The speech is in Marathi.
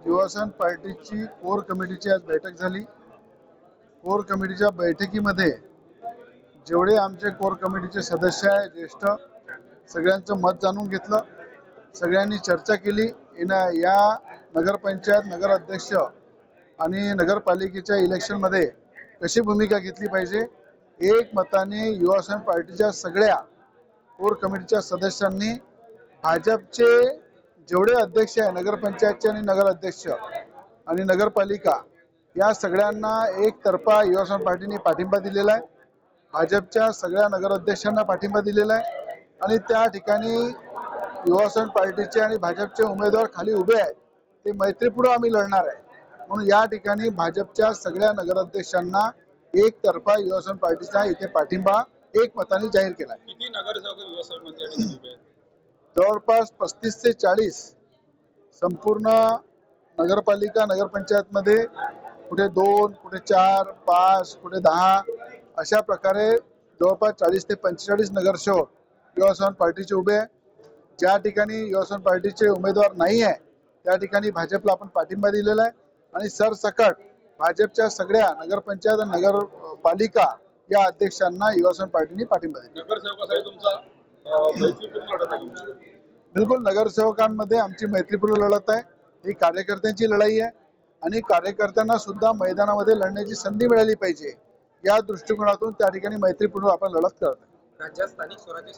युवासेना पार्टीची कोर कमिटीची आज बैठक झाली। कोर कमिटीच्या बैठकीमध्ये जेवढे आमचे कोर कमिटीचे सदस्य आहे ज्येष्ठ सगळ्यांचं मत जाणून घेतलं। सगळ्यांनी चर्चा केली। या नगरपंचायत नगर अध्यक्ष आणि नगरपालिकेच्या इलेक्शनमध्ये कशी भूमिका घेतली पाहिजे। एक मताने युवासेना पार्टीच्या सगळ्या कोर कमिटीच्या सदस्यांनी भाजपचे जेवढे अध्यक्ष आहे नगरपंचायतचे आणि नगर अध्यक्ष आणि नगरपालिका या सगळ्यांना एकतर्फा युवासेना पार्टीने पाठिंबा दिलेला आहे। भाजपच्या सगळ्या नगर अध्यक्षांना पाठिंबा दिलेला आहे आणि त्या ठिकाणी युवासेना पार्टीचे आणि भाजपचे उमेदवार खाली उभे आहेत। ते मैत्रीपूर्ण आम्ही लढणार आहे म्हणून या ठिकाणी भाजपच्या सगळ्या नगराध्यक्षांना एकतर्फा युवासेना पार्टीचा इथे पाठिंबा एकमताने जाहीर केला। किती नगरसेवक युवासेनेमध्ये उभे आहेत? जवळपास 35 ते 40 संपूर्ण नगरपालिका नगरपंचायतमध्ये कुठे 2 कुठे 4 5 कुठे 10 अशा प्रकारे जवळपास 40 ते 45 नगरसेवक युवासेना पार्टीचे उभे आहे। ज्या ठिकाणी युवासेना पार्टीचे उमेदवार नाही आहे त्या ठिकाणी भाजपला आपण पाठिंबा दिलेला आहे आणि सरसकट भाजपच्या सगळ्या नगरपंचायत आणि नगरपालिका या अध्यक्षांना युवासेना पार्टीने पाठिंबा दिला। नगरसेवकासाठी तुमचा मैत्रीपूर्ण लढत आहे? बिलकुल नगरसेवकांमध्ये आमची मैत्रीपूर्ण लढत आहे। ही कार्यकर्त्यांची लढाई आहे आणि कार्यकर्त्यांना सुद्धा मैदानामध्ये लढण्याची संधी मिळाली पाहिजे या दृष्टिकोनातून त्या ठिकाणी मैत्रीपूर्ण आपण लढत करत आहे। राज्यात स्थानिक स्वराज्य